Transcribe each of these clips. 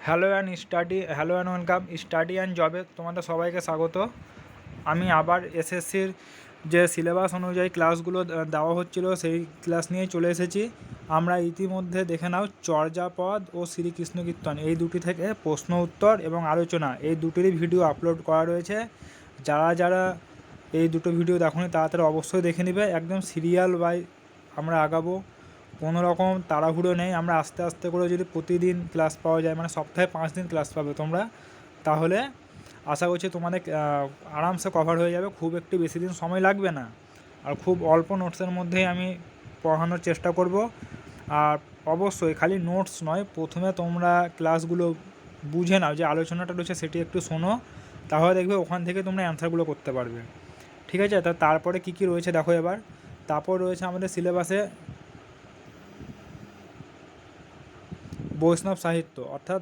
Hello and welcome study and জবে তোমাদের সবাইকে স্বাগত। আমি আবার এসএসসির যে সিলেবাস অনুযায়ী ক্লাসগুলো দেওয়া হচ্ছিল সেই ক্লাস নিয়েই চলে এসেছি। আমরা ইতিমধ্যে দেখে নাও চর্যাপদ ও শ্রীকৃষ্ণ কীর্তন এই দুটি থেকে প্রশ্ন উত্তর এবং আলোচনা এই দুটিরই ভিডিও আপলোড করা রয়েছে। যারা যারা এই দুটো ভিডিও দেখোনি তাড়াতাড়ি অবশ্যই দেখে নেবে। একদম সিরিয়াল বাই আমরা আগাবো, কোনো রকম তাড়াহুড়ো নেই। আমরা আস্তে আস্তে করে যদি প্রতিদিন ক্লাস পাওয়া যায়, মানে সপ্তাহে 5 দিন ক্লাস পাবে তোমরা, তাহলে আশা করছি তোমাদের আরামসে কভার হয়ে যাবে। খুব একটু বেশি দিন সময় লাগবে না, আর খুব অল্প নোটসের মধ্যেই আমি পড়ানোর চেষ্টা করব। আর অবশ্যই খালি নোটস নয়, প্রথমে তোমরা ক্লাসগুলো বুঝে নাও, যে আলোচনাটা রয়েছে সেটি একটু শোনো, তাহলে দেখবে ওখান থেকে তোমরা অ্যান্সারগুলো করতে পারবে। ঠিক আছে, তারপরে কী কী রয়েছে দেখো এবার। তারপর রয়েছে আমাদের সিলেবাসে বৈষ্ণব সাহিত্য, অর্থাৎ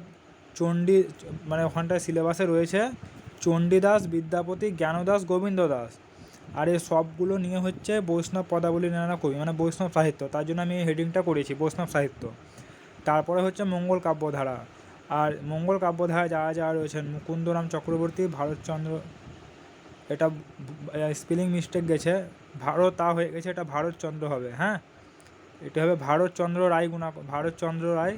চণ্ডী, মানে ওখানটায় সিলেবাসে রয়েছে চণ্ডীদাস, বিদ্যাপতি, জ্ঞানদাস, গোবিন্দ দাস, আর এই সবগুলো নিয়ে হচ্ছে বৈষ্ণব পদাবলী নানা কবি, মানে বৈষ্ণব সাহিত্য। তার জন্য আমি এই হেডিংটা করেছি বৈষ্ণব সাহিত্য। তারপরে হচ্ছে মঙ্গল কাব্যধারা, আর মঙ্গল কাব্যধারা যারা যারা রয়েছেন মুকুন্দরাম চক্রবর্তী, ভারতচন্দ্র, এটা স্পেলিং মিস্টেক গেছে, ভারত হয়ে গেছে, এটা ভারতচন্দ্র হবে, হ্যাঁ এটা হবে ভারতচন্দ্র রায়, ভারতচন্দ্র রায়।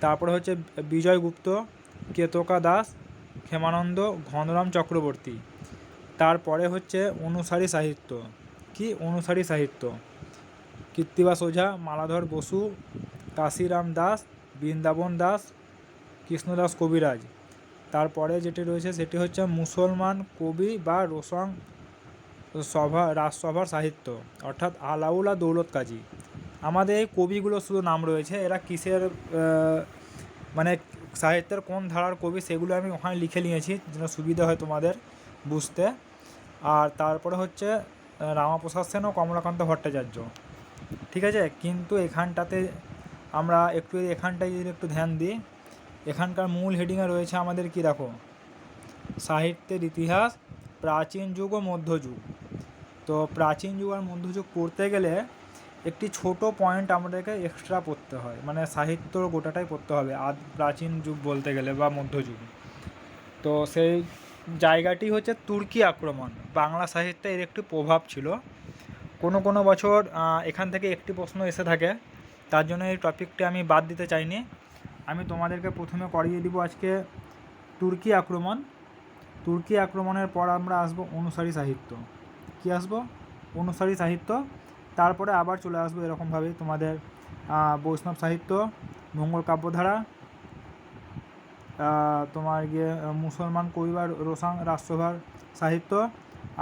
তারপরে হচ্ছে বিজয় গুপ্ত, কেতকা দাস, ক্ষেমানন্দ, ঘনরাম চক্রবর্তী। তারপরে হচ্ছে অনুসারী সাহিত্য, কি অনুসারী সাহিত্য, কৃত্তিবাস ওঝা, মালাধর বসু, কাশিরাম দাস, বৃন্দাবন দাস, কৃষ্ণদাস কবিরাজ। তারপরে যেটি রয়েছে সেটি হচ্ছে মুসলমান কবি বা রোশন রাজসভার সাহিত্য, অর্থাৎ আলাউলা দৌলত কাজী। আমাদের এই কবিগুলো শুধু নাম রয়েছে, এরা কিসের মানে সাহিত্যের কোন ধারার কবি সেগুলো আমি ওখানে লিখে নিয়েছি যেন সুবিধা হয় তোমাদের বুঝতে। আর তারপরে হচ্ছে রামাপ্রসাদ সেন ও কমলাকান্ত ভট্টাচার্য। ঠিক আছে, কিন্তু এখানটাতে আমরা এখানটায় যদি একটু ধ্যান দিই, এখানকার মূল হেডিংয়ে রয়েছে আমাদের কি দেখো, সাহিত্যের ইতিহাস, প্রাচীন যুগ ও মধ্যযুগ। তো প্রাচীন যুগ আর মধ্যযুগ পড়তে গেলে একটি ছোট পয়েন্ট আমাদেরকে এক্সট্রা পড়তে হয়, মানে সাহিত্য গোটাটাই পড়তে হবে প্রাচীন যুগ বলতে গেলে বা মধ্যযুগ। তো সেই জায়গাটি হচ্ছে তুর্কি আক্রমণ, বাংলা সাহিত্যে এর একটি প্রভাব ছিল। কোনো কোনো বছর এখান থেকে একটি প্রশ্ন এসে থাকে, তার জন্য এই টপিকটি আমি বাদ দিতে চাইনি। আমি তোমাদেরকে প্রথমে করিয়ে দিব আজকে তুর্কি আক্রমণ। তুর্কি আক্রমণের পর আমরা আসবো অনুসারী সাহিত্য। কি আসবো? অনুসারী সাহিত্য। তারপরে আবার চলে আসবো এরকমভাবেই তোমাদের বৈষ্ণব সাহিত্য, মঙ্গল কাব্যধারা, তোমার গিয়ে মুসলমান কবি বা রোশাং রাজসভার সাহিত্য,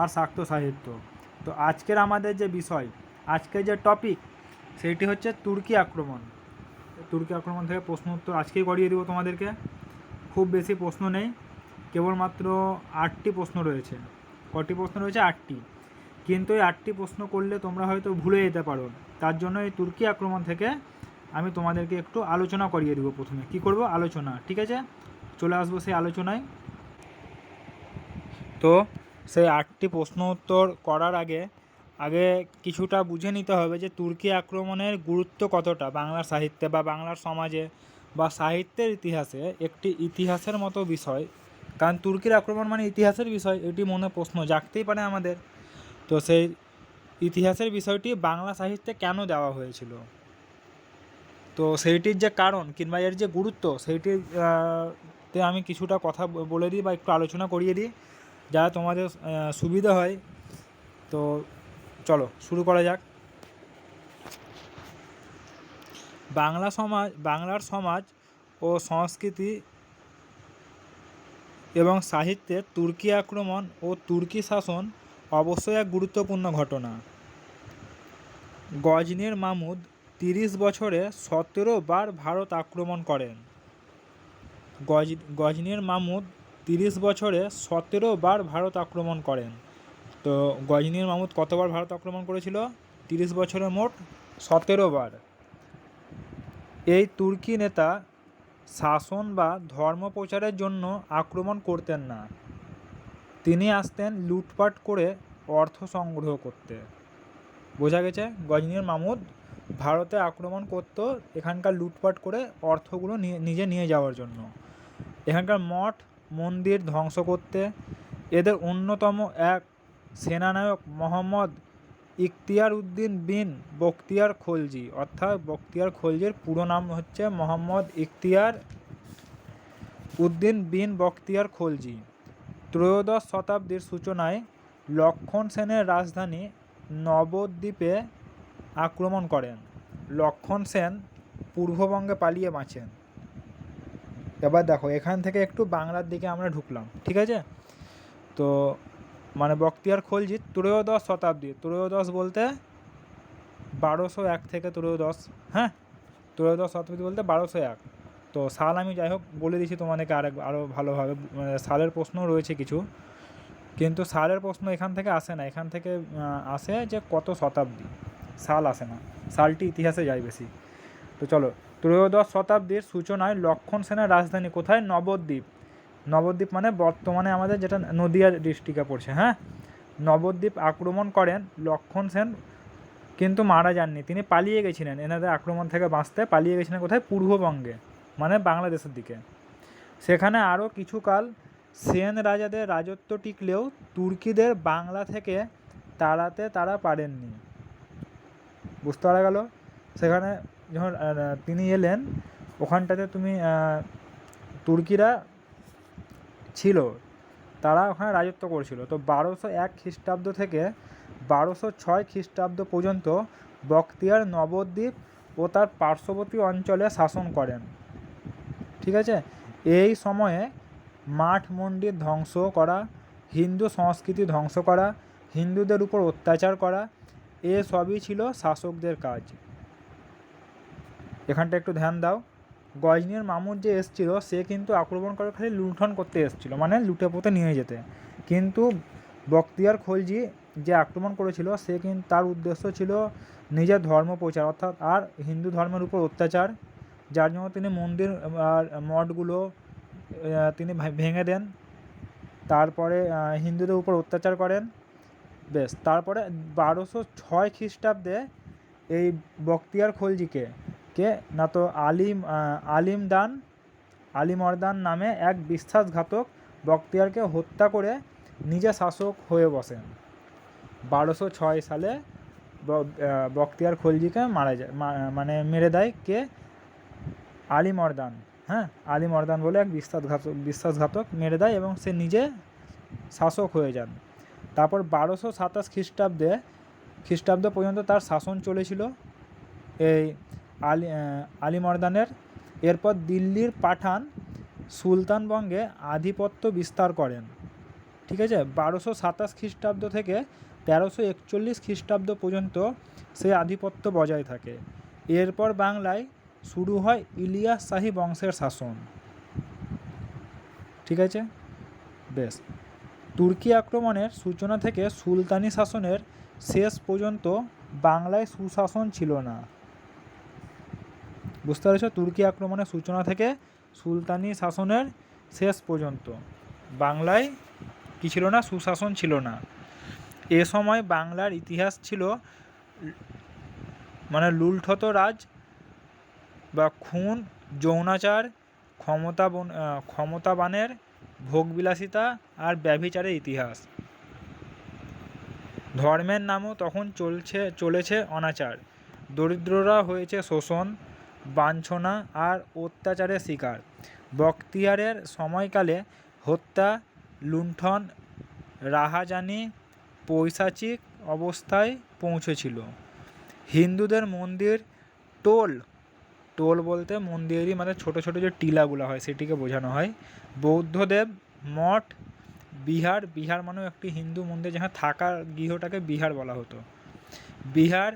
আর শাক্ত সাহিত্য। তো আজকের আমাদের যে বিষয়, আজকের যে টপিক, সেইটি হচ্ছে তুর্কি আক্রমণ। তুর্কি আক্রমণ থেকে প্রশ্ন উত্তর আজকেই করিয়ে দেবো তোমাদেরকে। খুব বেশি প্রশ্ন নেই, কেবলমাত্র 8টি প্রশ্ন রয়েছে। কটি প্রশ্ন রয়েছে? 8টি। কিন্তু এই 8টি প্রশ্ন করলে তোমরা হয়তো ভুলে যেতে পারো, তার জন্য এই তুর্কি আক্রমণ থেকে আমি তোমাদেরকে একটু আলোচনা করিয়ে দেবো। প্রথমে কি করব? আলোচনা। ঠিক আছে, চলে আসবো সেই আলোচনায়। তো সেই 8টি প্রশ্ন উত্তর করার আগে কিছুটা বুঝে নিতে হবে যে তুর্কি আক্রমণের গুরুত্ব কতটা বাংলার সাহিত্যে বা বাংলার সমাজে বা সাহিত্যের ইতিহাসে, একটি ইতিহাসের মতো বিষয়। কারণ তুর্কির আক্রমণ মানে ইতিহাসের বিষয়, এটি মনে প্রশ্ন জাগতেই পারে আমাদের। তো সেই ইতিহাসের বিষয়টি বাংলা সাহিত্যে কেন দেওয়া হয়েছিল, তো সেইটির যে কারণ কিংবা এর যে গুরুত্ব, সেইটির তে আমি কিছুটা কথা বলে দিই বা একটু আলোচনা করিয়ে দিই, যা তোমাদের সুবিধা হয়। তো চলো শুরু করা যাক। বাংলার সমাজ ও সংস্কৃতি এবং সাহিত্যে তুর্কি আক্রমণ ও তুর্কি শাসন অবশ্যই এক গুরুত্বপূর্ণ ঘটনা। গজনীর মাহমুদ 30 বছরে 17 বার ভারত আক্রমণ করেন। গজনীর মাহমুদ 30 বছরে 17 বার ভারত আক্রমণ করেন। তো গজনীর মাহমুদ কতবার ভারত আক্রমণ করেছিল? 30 বছরে মোট 17 বার। এই তুর্কি নেতা শাসন বা ধর্ম প্রচারের জন্য আক্রমণ করতেন না, তিনি আসতেন লুটপাট করে অর্থ সংগ্রহ করতে। বোঝা গেছে? গজনীর মাহমুদ ভারতে আক্রমণ করত এখানকার লুটপাট করে অর্থগুলো নিজে নিয়ে যাওয়ার জন্য। এখানকার মঠ মন্দির ধ্বংস করতে এদের অন্যতম এক সেনানায়ক মোহাম্মদ ইখতিয়ার উদ্দিন বিন বখতিয়ার খলজি, অর্থাৎ বখতিয়ার খলজির পুরো নাম হচ্ছে মোহাম্মদ ইখতিয়ার উদ্দিন বিন বখতিয়ার খলজি। ত্রয়োদশ শতাব্দীর সূচনায় লক্ষণ সেনের রাজধানী নবদ্বীপে আক্রমণ করেন। লক্ষণ সেন পূর্ববঙ্গে পালিয়ে বাঁচেন। এবার দেখো এখান থেকে একটু বাংলার দিকে আমরা ঢুকলাম, ঠিক আছে? তো মানে বখতিয়ার খলজি ত্রয়োদশ শতাব্দী, ত্রয়োদশ বলতে 1201 থেকে ত্রয়োদশ, হ্যাঁ, ত্রয়োদশ শতাব্দী বলতে 1201। তো সাল আমি যাই হোক বলে দিচ্ছি তোমাদেরকে আরও ভালোভাবে, সালের প্রশ্নও রয়েছে কিছু, কিন্তু সালের প্রশ্ন এখান থেকে আসে না, এখান থেকে আসে যে কত শতাব্দী, সাল আসে না, সালটি ইতিহাসে যায় বেশি। তো চলো, ত্রয়োদশ শতাব্দীর সূচনায় লক্ষণ সেনের রাজধানী কোথায়? নবদ্বীপ। নবদ্বীপ মানে বর্তমানে আমাদের যেটা নদিয়া ডিস্ট্রিক্টে পড়ছে, হ্যাঁ। নবদ্বীপ আক্রমণ করেন লক্ষণ সেন, কিন্তু মারা যাননি, তিনি পালিয়ে গেছিলেন, এনাদের আক্রমণ থেকে বাঁচতে পালিয়ে গেছিলেন কোথায়? পূর্ববঙ্গে, মানে বাংলাদেশের দিকে। সেখানে আরও কিছুকাল সেন রাজাদের রাজত্ব টিকলেও তুর্কিদের বাংলা থেকে তাড়াতে তারা পারেননি। বুঝতে পারা গেল? সেখানে যখন তিনি এলেন ওখানটাতে তুমি তুর্কিরা ছিল, তারা ওখানে রাজত্ব করেছিল। তো 1201 খ্রিস্টাব্দ থেকে 1206 খ্রিস্টাব্দ পর্যন্ত বখতিয়ার নবদ্বীপ ও তার পার্শ্ববর্তী অঞ্চলে শাসন করেন, ঠিক আছে? এই সময়ে মাঠ মন্দির ধ্বংস করা, হিন্দু সংস্কৃতি ধ্বংস করা, হিন্দুদের উপর অত্যাচার করা, এসবই ছিল শাসকদের কাজ। এখানটা একটু ধ্যান দাও। গজনীর মামুদ যে এসেছিল সে কিন্তু আক্রমণ করে খালি লুণ্ঠন করতে এসেছিলো, মানে লুটে পুঁতে নিয়ে যেতে। কিন্তু বখতিয়ার খলজি যে আক্রমণ করেছিল সে কিন্তু তার উদ্দেশ্য ছিল নিজের ধর্ম প্রচার, অর্থাৎ আর হিন্দু ধর্মের উপর অত্যাচার, যার জন্য তিনি মন্দির আর মঠগুলো তিনি ভেঙে দেন, তারপরে হিন্দুদের উপর অত্যাচার করেন। বেশ, তারপরে 1206 খ্রিস্টাব্দে এই বখতিয়ার খলজিকে না তো আলিমর্দান নামে এক বিশ্বাসঘাতক বখতিয়ারকে হত্যা করে নিজে শাসক হয়ে বসেন। 1206 সালে বখতিয়ার খলজিকে মারা যায়, মানে মেরে দেয় কে? আলিমর্দান, হ্যাঁ, আলিমর্দান বলে এক বিশ্বাসঘাতক মেরে দেয় এবং সে নিজে শাসক হয়ে যান। তারপর 1227 খ্রিস্টাব্দ পর্যন্ত তার শাসন চলেছিল এই আলিমর্দানের। এরপর দিল্লির পাঠান সুলতানবঙ্গে আধিপত্য বিস্তার করেন, ঠিক আছে? 1227 খ্রিস্টাব্দ থেকে 1341 খ্রিস্টাব্দ পর্যন্ত সে আধিপত্য বজায় থাকে। এরপর বাংলায় শুরু হয় ইলিয়াস শাহী বংশের শাসন, ঠিক আছে? বেশ, তুর্কি আক্রমণের সূচনা থেকে সুলতানি শাসনের শেষ পর্যন্ত বাংলায় সুশাসন ছিল না। বুঝতে পারছো? তুর্কি আক্রমণের সূচনা থেকে সুলতানি শাসনের শেষ পর্যন্ত বাংলায় কী ছিল না? সুশাসন ছিল না। এ সময় বাংলার ইতিহাস ছিল মানে লুণ্ঠত রাজ বা খুন, যৌনাচার, ক্ষমতাবানের ভোগবিলাসিতা আর ব্যভিচারের ইতিহাস। ধর্মের নামও তখন চলেছে অনাচার, দরিদ্ররা হয়েছে শোষণ, বাঞ্ছনা আর অত্যাচারের শিকার। বখতিয়ারের সময়কালে হত্যা, লুণ্ঠন, রাহাজানি পৈশাচিক অবস্থায় পৌঁছেছিল। হিন্দুদের মন্দির, টোল বলতে মন্দিরেরই মানে ছোটো ছোটো যে টিলাগুলো হয় সেটিকে বোঝানো হয়। বৌদ্ধদেব মঠ, বিহার মানেও একটি হিন্দু মন্দির, যেখানে থাকার গৃহটাকে বিহার বলা হতো। বিহার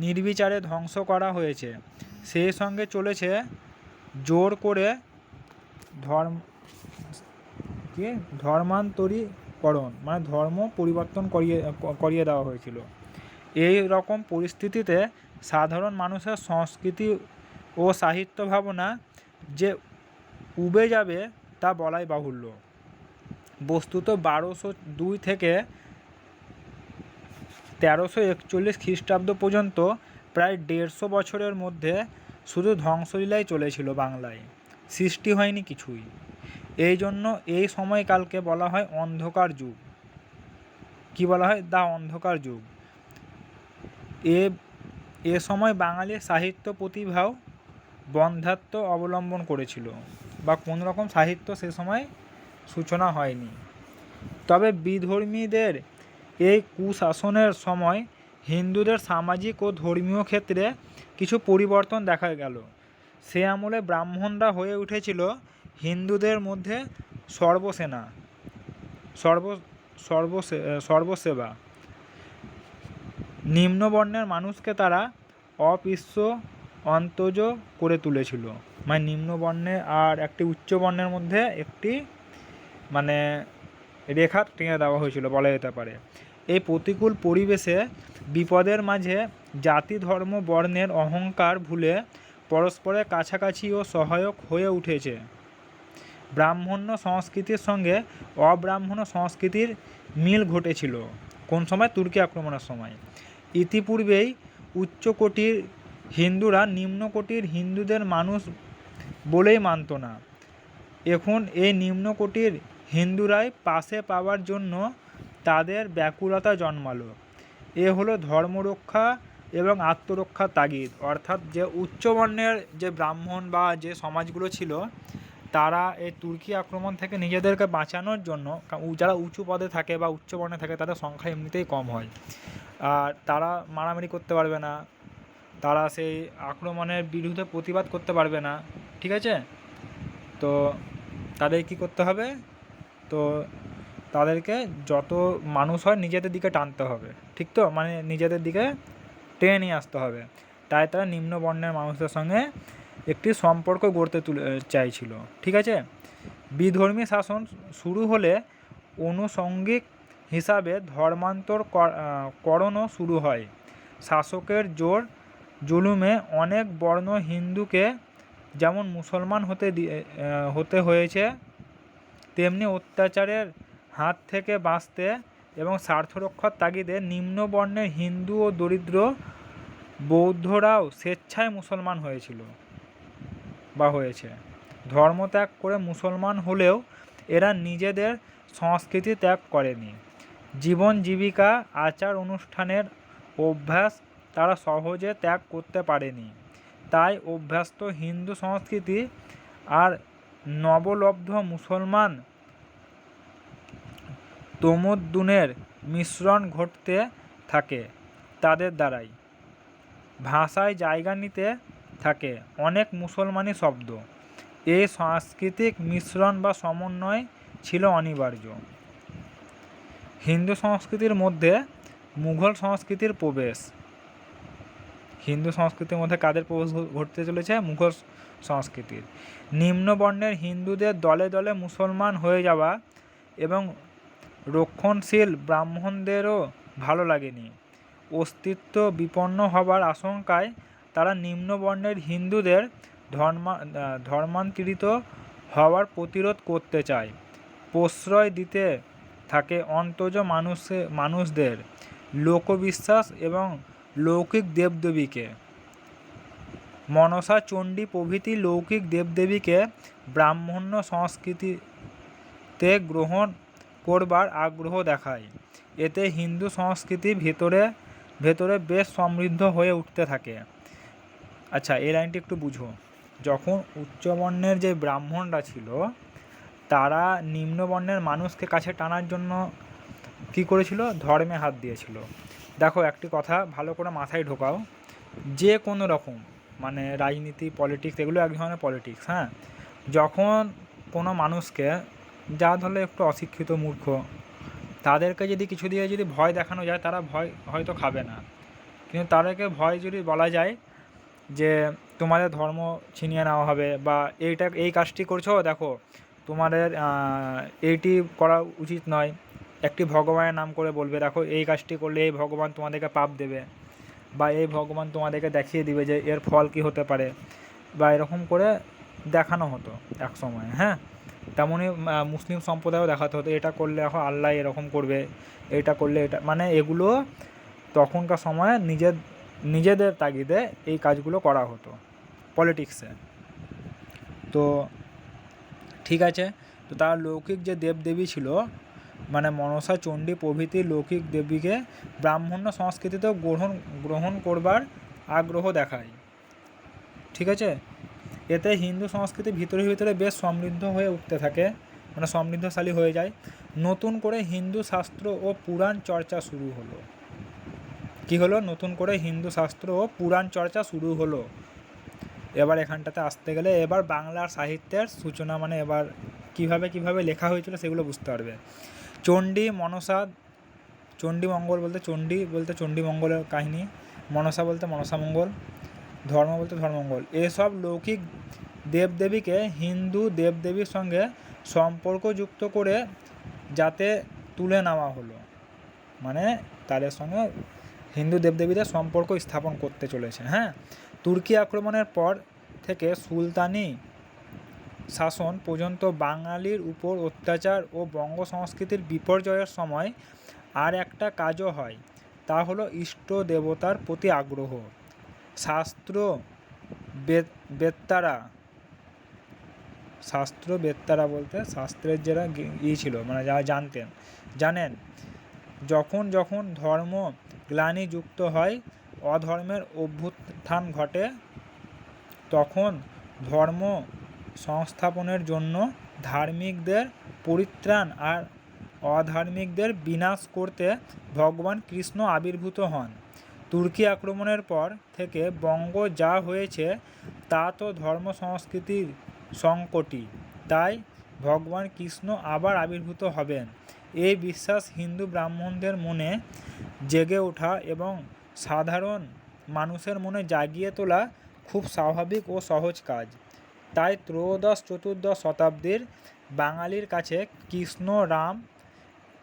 নির্বিচারে ধ্বংস করা হয়েছে। সেই সঙ্গে চলেছে জোর করে ধর্মান্তরীকরণ, মানে ধর্ম পরিবর্তন করিয়ে দেওয়া হয়েছিল। এই রকম পরিস্থিতিতে সাধারণ মানুষের সংস্কৃতি ও সাহিত্য ভাবনা যে উবে যাবে তা বলাই বাহুল্য। বস্তুত 1202 থেকে 1341 খ্রিস্টাব্দ পর্যন্ত প্রায় 150 বছরের মধ্যে শুধু ধ্বংসলীলাই চলেছিল বাংলায়, সৃষ্টি হয়নি কিছুই। এই জন্য এই সময়কালকে বলা হয় অন্ধকার যুগ। কি বলা হয়? দা অন্ধকার যুগ। এ সময় বাঙালির সাহিত্য প্রতিভাও বন্ধ্যাত্ব অবলম্বন করেছিল, বা কোনো রকম সাহিত্য সে সময় সূচনা হয়নি। তবে বিধর্মীদের এই কুশাসনের সময় হিন্দুদের সামাজিক ও ধর্মীয় ক্ষেত্রে কিছু পরিবর্তন দেখা গেল। সে আমলে ব্রাহ্মণরা হয়ে উঠেছিল হিন্দুদের মধ্যে সর্বসেবা। নিম্নবর্ণের মানুষকে তারা অস্পৃশ্য অন্তজ করে তুলেছিল। মানে নিম্নবর্ণে আর একটি উচ্চবর্ণের মধ্যে একটি মানে রেখা টেনে দেওয়া হয়েছিল বলা যেতে পারে। এই প্রতিকূল পরিবেশে বিপদের মাঝে জাতি ধর্ম বর্ণের অহংকার ভুলে পরস্পরের কাছাকাছি ও সহায়ক হয়ে উঠেছে। ব্রাহ্মণ্য সংস্কৃতির সঙ্গে অব্রাহ্মণ সংস্কৃতির মিল ঘটেছিল। কোন সময়? তুর্কি আক্রমণের সময়। ইতিপূর্বেই উচ্চকোটির হিন্দুরা নিম্নকোটির হিন্দুদের মানুষ বলেই মানত না। এখন এই নিম্নকোটির হিন্দুরাই পাশে পাওয়ার জন্য তাদের ব্যাকুলতা জন্মালো। এ হলো ধর্মরক্ষা এবং আত্মরক্ষার তাগিদ। অর্থাৎ যে উচ্চবর্ণের যে ব্রাহ্মণ বা যে সমাজগুলো ছিল, তারা এই তুর্কি আক্রমণ থেকে নিজেদেরকে বাঁচানোর জন্য, যারা উঁচু পদে থাকে বা উচ্চবর্ণে থাকে তাদের সংখ্যা এমনিতেই কম হয়, আর তারা মারামারি করতে পারবে না, তারা সেই আক্রমণের বিরুদ্ধে প্রতিবাদ করতে পারবে না। ঠিক আছে? তো তাদের কি করতে হবে? তো তাদেরকে যত মানুষ হয় নিজেদের দিকে টানতে হবে। ঠিক তো? মানে নিজেদের দিকে টেনে নিয়ে আসতে হবে। তাই তারা নিম্নবর্ণের মানুষদের সঙ্গে একটি সম্পর্ক গড়তে চাইছিল। ঠিক আছে? বিধর্মী শাসন শুরু হলে আনুষঙ্গিক হিসাবে ধর্মান্তরকরণও শুরু হয়। শাসকের জোর জুলুমে অনেক বর্ণ হিন্দুকে যেমন মুসলমান হতে হয়েছে, তেমনি অত্যাচারের হাত থেকে বাঁচতে এবং স্বার্থরক্ষার তাগিদে নিম্নবর্ণের হিন্দু ও দরিদ্র বৌদ্ধরাও স্বেচ্ছায় মুসলমান হয়েছে। ধর্মত্যাগ করে মুসলমান হলেও এরা নিজেদের সংস্কৃতি ত্যাগ করেনি। জীবন জীবিকা আচার অনুষ্ঠানের অভ্যাস তারা সহজে ত্যাগ করতে পারেনি। তাই অভ্যস্ত হিন্দু সংস্কৃতি আর নবলব্ধ মুসলমান তমদ্দুনের মিশ্রণ ঘটতে থাকে তাদের দ্বারাই। ভাষায় জায়গা নিতে থাকে অনেক মুসলমানি শব্দ। এই সাংস্কৃতিক মিশ্রণ বা সমন্বয় ছিল অনিবার্য। হিন্দু সংস্কৃতির মধ্যে মুঘল সংস্কৃতির প্রবেশ। হিন্দু সংস্কৃতির মধ্যে কাদের প্রবেশ ঘটতে চলেছে? মুঘল সংস্কৃতির। নিম্নবর্ণের হিন্দুদের দলে দলে মুসলমান হয়ে যাওয়া এবং রক্ষণশীল ব্রাহ্মণদেরও ভালো লাগেনি। অস্তিত্ব বিপন্ন হবার আশঙ্কায় তারা নিম্নবর্ণের হিন্দুদের ধর্মান্তরিত হওয়ার প্রতিরোধ করতে চায়। প্রশ্রয় দিতে থাকে অন্তজ মানুষদের লোকবিশ্বাস এবং লৌকিক দেবদেবীকে। মনসা, চণ্ডী প্রভৃতি লৌকিক দেবদেবীকে ব্রাহ্মণ্য সংস্কৃতিতে গ্রহণ করবার আগ্রহ দেখায়। এতে হিন্দু সংস্কৃতি ভেতরে বেশ সমৃদ্ধ হয়ে উঠতে থাকে। আচ্ছা, এই লাইনটি একটু বুঝো। যখন উচ্চবর্ণের যে ব্রাহ্মণরা ছিল, তারা নিম্নবর্ণের মানুষকে কাছে টানার জন্য কী করেছিল? ধর্মে হাত দিয়েছিল। দেখো, একটি কথা ভালো করে মাথায় ঢোকাও, যে কোনো রকম মানে রাজনীতি, পলিটিক্স, এগুলো এক ধরনের পলিটিক্স। হ্যাঁ, যখন কোনো মানুষকে, যা ধরলে একটু অশিক্ষিত মূর্খ, তাদেরকে যদি কিছু দিয়ে যদি ভয় দেখানো যায়, তারা ভয় হয়তো খাবে না। কিন্তু তাদেরকে ভয় যদি বলা যায় যে তোমাদের ধর্ম ছিনিয়ে নেওয়া হবে, বা এই কাজটি করছো, দেখো তোমাদের এইটি করা উচিত নয়, একটি ভগবানের নাম করে বলবে, দেখো এই কাজটি করলে এই ভগবান তোমাদেরকে পাপ দেবে, বা এই ভগবান তোমাদেরকে দেখিয়ে দিবে যে এর ফল কি হতে পারে, বা এরকম করে দেখানো হতো এক সময়। হ্যাঁ, তেমনই মুসলিম সম্প্রদায়ও দেখাতে হতো, এটা করলে এখন আল্লাহ এরকম করবে, এটা করলে এটা, মানে এগুলো তখনকার সময়ে নিজের নিজেদের তাগিদে এই কাজগুলো করা হতো পলিটিক্সে। তো ঠিক আছে, তো তার লৌকিক যে দেবদেবী ছিল মানে মনসা, চণ্ডী প্রভৃতি লৌকিক দেবীকে ব্রাহ্মণ্য সংস্কৃতিতেও গ্রহণ করবার আগ্রহ দেখায়। ঠিক আছে, এতে হিন্দু সংস্কৃতি ভিতরে ভিতরে বেশ সমৃদ্ধ হয়ে উঠতে থাকে, মানে সমৃদ্ধশালী হয়ে যায়। নতুন করে হিন্দু শাস্ত্র ও পুরাণ চর্চা শুরু হলো। কী হলো? নতুন করে হিন্দু শাস্ত্র ও পুরাণ চর্চা শুরু হলো। এবার এখানটাতে আসতে গেলে এবার বাংলার সাহিত্যের সূচনা, মানে এবার কিভাবে লেখা হয়েছিল সেগুলো বুঝতে পারবে। চণ্ডী, মনসা, চণ্ডীমঙ্গল বলতে চণ্ডীমঙ্গলের কাহিনী, মনসা বলতে মনসামঙ্গল, ধর্ম বলতে ধর্মমঙ্গল, এসব লৌকিক দেবদেবীকে হিন্দু দেবদেবীর সঙ্গে সম্পর্কযুক্ত করে যাতে তুলে নেওয়া হলো, মানে তাদের সঙ্গে হিন্দু দেবদেবীদের সম্পর্ক স্থাপন করতে চলেছে। হ্যাঁ, তুর্কি আক্রমণের পর থেকে সুলতানি শাসন পর্যন্ত বাঙালির উপর অত্যাচার ও বঙ্গ সংস্কৃতির বিপর্যয়ের সময় আর একটা কাজও হয়, তা হলো ইষ্ট দেবতার প্রতি আগ্রহ। শাস্ত্রবেত্তারা বলতে শাস্ত্রের যারা ছিল, মানে যারা জানেন যখন যখন ধর্ম গ্লানি যুক্ত হয়, অধর্মের অভ্যুত্থান ঘটে, তখন ধর্ম সংস্থাপনের জন্য ধার্মিকদের পরিত্রাণ আর অধার্মিকদের বিনাশ করতে ভগবান কৃষ্ণ আবির্ভূত হন। তুর্কি আক্রমণের পর থেকে বঙ্গ যা হয়েছে তা তো ধর্ম সংস্কৃতির সংকটই, তাই ভগবান কৃষ্ণ আবার আবির্ভূত হবেন এই বিশ্বাস হিন্দু ব্রাহ্মণদের মনে জেগে ওঠা এবং সাধারণ মানুষের মনে জাগিয়ে তোলা খুব স্বাভাবিক ও সহজ কাজ। তাই ত্রয়োদশ-চতুর্দশ শতাব্দীর বাঙালির কাছে কৃষ্ণ, রাম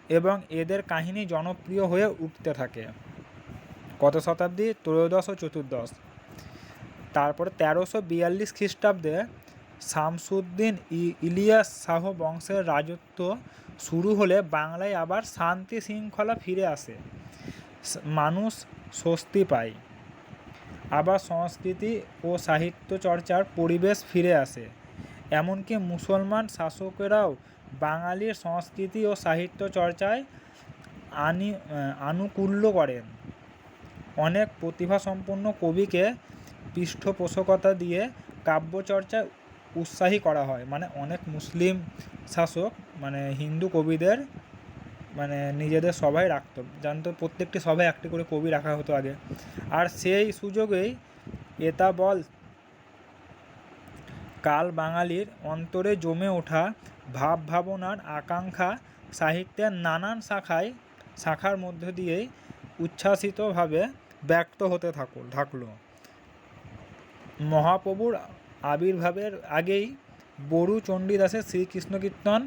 এবং এদের কাহিনী জনপ্রিয় হয়ে উঠতে থাকে। কত শতাব্দী? ত্রয়োদশ ও চতুর্দশ। তারপরে 1342 খ্রিস্টাব্দে শামসুদ্দিন ইলিয়াস শাহ বংশের রাজত্ব শুরু হলে বাংলায় আবার শান্তি শৃঙ্খলা ফিরে আসে, মানুষ স্বস্তি পায়, আবার সংস্কৃতি ও সাহিত্য চর্চার পরিবেশ ফিরে আসে। এমনকি মুসলমান শাসকেরাও বাঙালির সংস্কৃতি ও সাহিত্য চর্চায় আনুকূল্য করেন। অনেক প্রতিভাসম্পন্ন কবিকে পৃষ্ঠপোষকতা দিয়ে কাব্যচর্চায় উৎসাহী করা হয়, মানে অনেক মুসলিম শাসক মানে হিন্দু কবিদের মানে নিজেদের সভায় রাখত, জানতো প্রত্যেকটি সভায় একটি করে কবি রাখা হতো আগে। আর সেই সুযোগেই এতাবল কাল বাঙালির অন্তরে জমে ওঠা ভাবনার আকাঙ্ক্ষা সাহিত্যের নানান শাখার মধ্য দিয়েই উচ্ছ্বাসিতভাবে ব্যক্ত হতে থাকলো। মহাপ্রভুর আবির্ভাবের আগেই বড়ু চণ্ডীদাসের শ্রীকৃষ্ণ কীর্তন,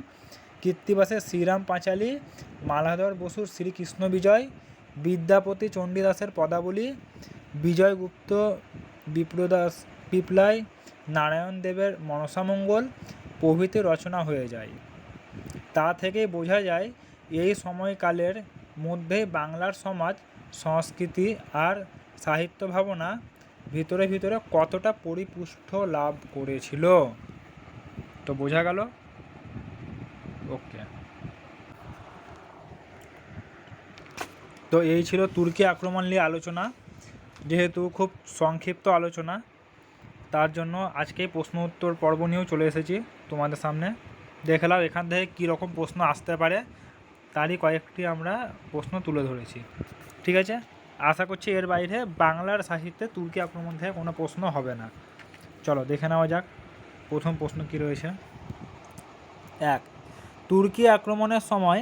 কীর্তিবাসের শ্রীরাম পাঁচালী, মালাধর বসুর শ্রীকৃষ্ণ বিজয়, বিদ্যাপতি চণ্ডীদাসের পদাবলী, বিজয়গুপ্ত পিপলাই, নারায়ণ দেবের মনসামঙ্গল প্রভৃতি রচনা হয়ে যায়। তা থেকেই বোঝা যায় এই সময়কালের মধ্যেই বাংলার সমাজ সংস্কৃতি আর সাহিত্য ভাবনা ভিতরে ভিতরে কতটা পরিপুষ্ট লাভ করেছিল। তো বোঝা গেল? ওকে, তো এই ছিল তুর্কি আক্রমণ নিয়ে আলোচনা। যেহেতু খুব সংক্ষিপ্ত আলোচনা, তার জন্য আজকে প্রশ্ন উত্তর পর্ব নিয়েও চলে এসেছি তোমাদের সামনে। দেখলাম এখান থেকে কীরকম প্রশ্ন আসতে পারে, তারই কয়েকটি আমরা প্রশ্ন তুলে ধরেছি। ঠিক আছে, আশা করছি এর বাইরে বাংলার সাহিত্যে তুর্কি আক্রমণ থেকে কোনো প্রশ্ন হবে না। চলো দেখে নেওয়া যাক প্রথম প্রশ্ন কী রয়েছে। 1. তুর্কি আক্রমণের সময়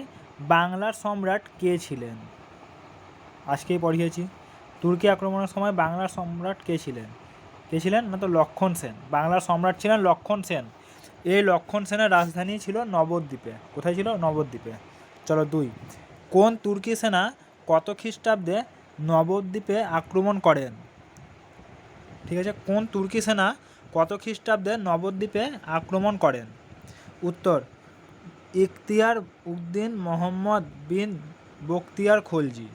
বাংলার সম্রাট কে ছিলেন? আজকেই পড়িয়েছি। তুর্কি আক্রমণের সময় বাংলার সম্রাট কে ছিলেন না তো লক্ষণ সেন। বাংলার সম্রাট ছিলেন লক্ষণ সেন। এই লক্ষণ সেনের রাজধানী ছিল নবদ্বীপে। কোথায় ছিল? নবদ্বীপে। চলো 2. কোন তুর্কি সেনা কত খ্রিস্টাব্দে নবদ্বীপে আক্রমণ করেন? ঠিক আছে, কোন তুর্কি সেনা কত খ্রিস্টাব্দে নবদ্বীপে আক্রমণ করেন? উত্তর: ইখতিয়ার উদ্দিন মোহাম্মদ বিন বখতিয়ার খলজি।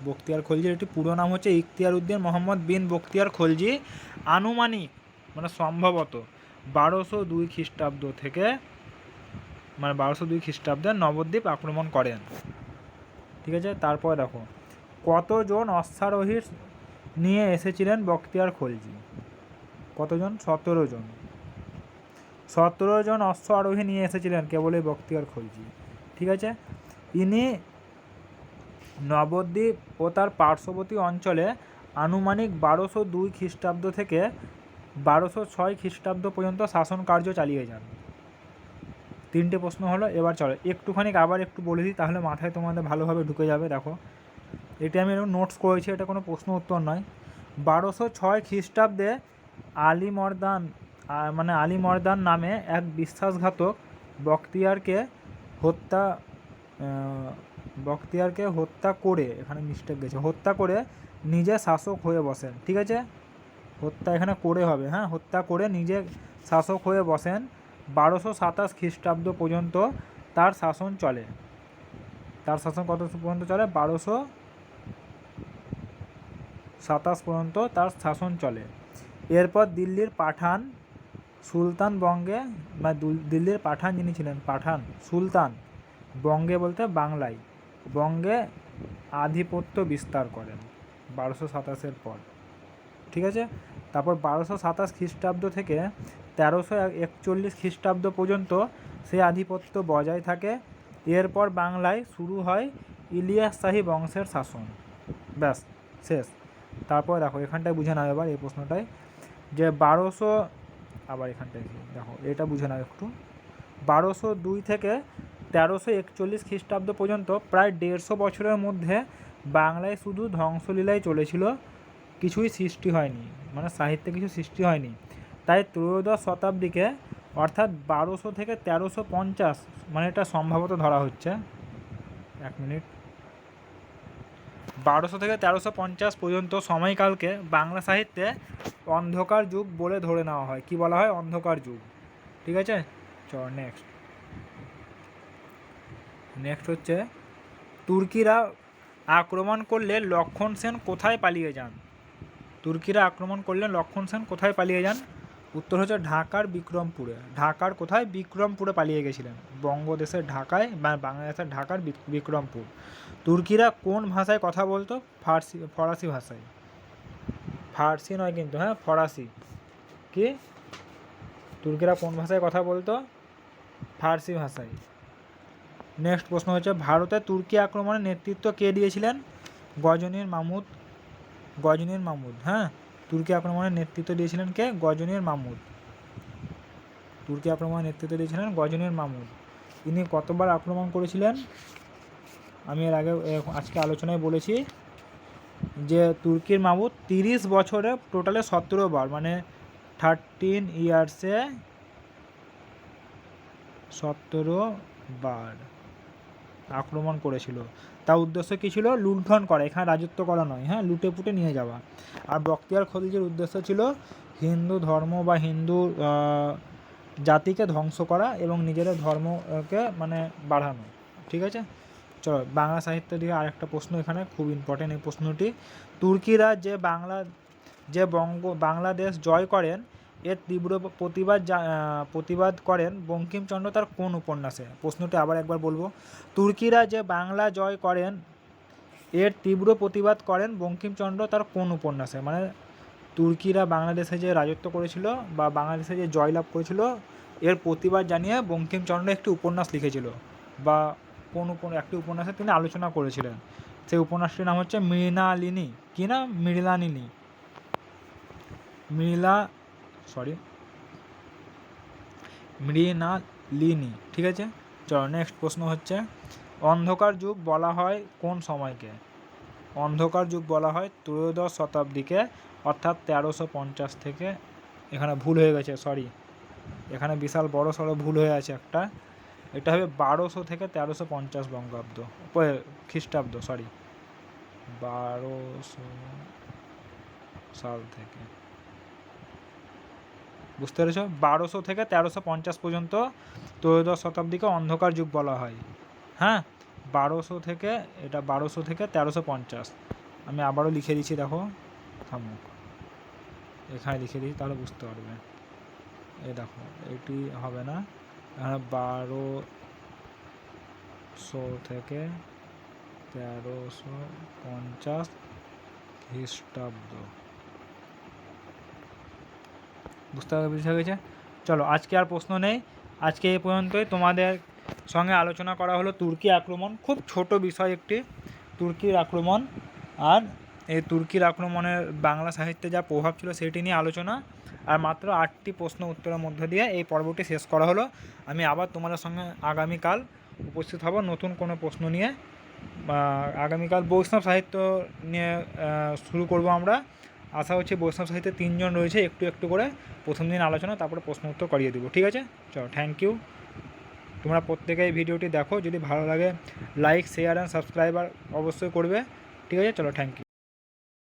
বখতিয়ার খলজির একটি পুরো নাম হচ্ছে ইখতিয়ার উদ্দিন মোহাম্মদ বিন বখতিয়ার খলজি। আনুমানিক মানে সম্ভবত 1202 খ্রিস্টাব্দ থেকে মানে 1202 খ্রিস্টাব্দে নবদ্বীপ আক্রমণ করেন। ঠিক আছে, তারপর দেখো কতজন অশ্বারোহী নিয়ে এসেছিলেন বখতিয়ার খলজি? কতজন? 17 জন। 17 জন অশ্বারোহী নিয়ে এসেছিলেন কেবল এই বখতিয়ার খলজি। ঠিক আছে, ইনি নবদ্বীপ ও তার পার্শ্ববর্তী অঞ্চলে আনুমানিক 1202 খ্রিস্টাব্দ থেকে 1206 খ্রিস্টাব্দ পর্যন্ত শাসন কার্য চালিয়ে যান। 3টে প্রশ্ন হলো। এবার চলো একটুখানি আবার একটু বলে দিই, তাহলে মাথায় তোমাদের ভালোভাবে ঢুকে যাবে। দেখো এটা আমি নোটস করেছি, এটা কোনো প্রশ্ন উত্তর নয়। 1206 খ্রিস্টাব্দে আলীমর্দান নামে এক বিশ্বাসঘাতক বখতিয়ারকে হত্যা করে, এখানে মিস্টেক গেছে, হত্যা করে নিজে শাসক হয়ে বসেন। ঠিক আছে, হত্যা এখানে করে হবে, হ্যাঁ, হত্যা করে নিজে শাসক হয়ে বসেন। 1227 খ্রিস্টাব্দ পর্যন্ত তার শাসন চলে। তার শাসন কত পর্যন্ত চলে? 1227 পর্যন্ত তার শাসন চলে। এরপর দিল্লির পাঠান সুলতান বঙ্গে, বা দিল্লির পাঠান যিনি ছিলেন, পাঠান সুলতান বঙ্গে বলতে বাংলায়, বঙ্গে আধিপত্য বিস্তার করেন 1227 পর। ঠিক আছে, তারপর 1227 খ্রিস্টাব্দ থেকে 1341 খ্রিস্টাব্দ পর্যন্ত সেই আধিপত্য বজায় থাকে। এরপর বাংলায় শুরু হয় ইলিয়াস শাহী বংশের শাসন। ব্যাস, শেষ। তারপর দেখো এখানটায় বুঝে নাও এবার এই প্রশ্নটায়, যে 1200, আবার এখানটায় দেখো এটা বুঝে নাও একটু, 1202 থেকে 1341 খ্রিস্টাব্দ পর্যন্ত প্রায় 150 বছরের মধ্যে বাংলায় শুধু ধ্বংসলীলাই চলেছিল, কিছুই সৃষ্টি হয়নি, মানে সাহিত্যে কিছু সৃষ্টি হয়নি। তাই ত্রয়োদশ শতাব্দীকে, অর্থাৎ 1200 থেকে 1350, মানে এটা সম্ভবত ধরা হচ্ছে, 1 মিনিট, 1200 থেকে 1350 পর্যন্ত সময়কালকে বাংলা সাহিত্যে অন্ধকার যুগ বলে ধরে নেওয়া হয়। কি বলা হয়? অন্ধকার যুগ। ঠিক আছে, চল নেক্সট হচ্ছে তুর্কিরা আক্রমণ করলে লক্ষণ সেন কোথায় পালিয়ে যান? তুর্কিরা আক্রমণ করলে লক্ষণ সেন কোথায় পালিয়ে যান? উত্তর হচ্ছে ঢাকার বিক্রমপুরে। ঢাকার কোথায়? বিক্রমপুরে পালিয়ে গেছিলেন। বঙ্গদেশের ঢাকায় বা বাংলাদেশের ঢাকার বিক্রমপুর। তুর্কিরা কোন ভাষায় কথা বলতো? ফরাসি ভাষায়। ফার্সি নয় কিন্তু, হ্যাঁ, ফরাসি। কি? তুর্কিরা কোন ভাষায় কথা বলতো? ফার্সি ভাষায়। নেক্সট প্রশ্ন হচ্ছে ভারতে তুর্কি আক্রমণের নেতৃত্ব কে দিয়েছিলেন? গজনীর মাহমুদ। হ্যাঁ, তুর্কি আক্রমণের নেতৃত্ব দিয়েছিলেন কে? গজনীর মাহমুদ। তুর্কি আক্রমণের নেতৃত্ব দিয়েছিলেন গজনীর মাহমুদ। তিনি কতবার আক্রমণ করেছিলেন? আমি এর আগে আজকে আলোচনায় বলেছি যে তুর্কির মাহমুদ 30 বছরে টোটালে 17 বার, মানে 13 ইয়ার্সে 17 বার আক্রমণ করেছিল। তার উদ্দেশ্য কী ছিল? লুণ্ঠন করা, এখানে রাজত্ব করা নয়, হ্যাঁ, লুটে পুটে নিয়ে যাওয়া। আর বখতিয়ার খলজির উদ্দেশ্য ছিল হিন্দু ধর্ম বা হিন্দু জাতিকে ধ্বংস করা এবং নিজেদের ধর্মকে মানে বাড়ানো। ঠিক আছে, চলো বাংলা সাহিত্যের দিকে আরেকটা প্রশ্ন, এখানে খুব ইম্পর্টেন্ট এই প্রশ্নটি। তুর্কিরা যে বাংলাদেশ জয় করেন এর তীব্র প্রতিবাদ করেন বঙ্কিমচন্দ্র তার কোন উপন্যাসে? প্রশ্নটি আবার একবার বলবো, তুর্কিরা যে বাংলা জয় করেন এর তীব্র প্রতিবাদ করেন বঙ্কিমচন্দ্র তার কোন উপন্যাসে? মানে তুর্কিরা বাংলাদেশে যে রাজত্ব করেছিল বা বাংলাদেশে যে জয়লাভ করেছিল এর প্রতিবাদ জানিয়ে বঙ্কিমচন্দ্র একটি উপন্যাস লিখেছিল, বা কোন একটি উপন্যাসে তিনি আলোচনা করেছিলেন। সেই উপন্যাসটির নাম হচ্ছে মৃণালিনী। কি না? মৃণালিনী। ঠিক আছে, চলো নেক্সট প্রশ্ন হচ্ছে অন্ধকার যুগ বলা হয় কোন সময়কে? অন্ধকার যুগ বলা হয় ত্রয়োদশ শতাব্দীকে, অর্থাৎ 1350 থেকে, এখানে ভুল হয়ে গেছে, সরি, এখানে বিশাল বড় সড়ো ভুল হয়ে আছে একটা, এটা হবে 1200 থেকে 1350 বঙ্গাব্দ খ্রিস্টাব্দ, সরি, 1200 সাল থেকে, বুঝতে পেরেছ? 1200 থেকে 1350 পর্যন্ত ত্রয়োদশ শতাব্দীকে অন্ধকার যুগ বলা হয়। হ্যাঁ, 1200 থেকে, এটা 1200 থেকে 1350। আমি আবারও লিখে দিচ্ছি, দেখো থামো, এখানে লিখে দিই তাহলে বুঝতে পারবে। এই দেখো এটি হবে না, এখানে 1200 থেকে 1350 খ্রিস্টাব্দ। বুঝা গেছে? চলো আজকে আর প্রশ্ন নেই, আজকে এই পর্যন্তই। তোমাদের সঙ্গে আলোচনা করা হলো তুর্কি আক্রমণ, খুব ছোট বিষয় একটি, তুর্কির আক্রমণ। আর এই তুর্কির আক্রমণের বাংলা সাহিত্যে যা প্রভাব ছিল সেটি নিয়ে আলোচনা, আর মাত্র 8টি প্রশ্ন উত্তরের মধ্যে দিয়ে এই পর্বটি শেষ করা হলো। আমি আবার তোমাদের সঙ্গে আগামীকাল উপস্থিত হব নতুন কোনো প্রশ্ন নিয়ে। আগামীকাল বৈষ্ণব সাহিত্য নিয়ে শুরু করব আমরা। আশা হচ্ছে বৈষ্ণব সাহিত্যে 3 জন রয়েছে, একটু একটু করে প্রথম দিন আলোচনা, তারপরে প্রশ্ন উত্তর করিয়ে দেবো। ঠিক আছে, চলো, থ্যাংক ইউ। তোমরা প্রত্যেকেই ভিডিওটি দেখো, যদি ভালো লাগে লাইক, শেয়ার অ্যান্ড সাবস্ক্রাইবার অবশ্যই করবে। ঠিক আছে, চলো, থ্যাংক ইউ।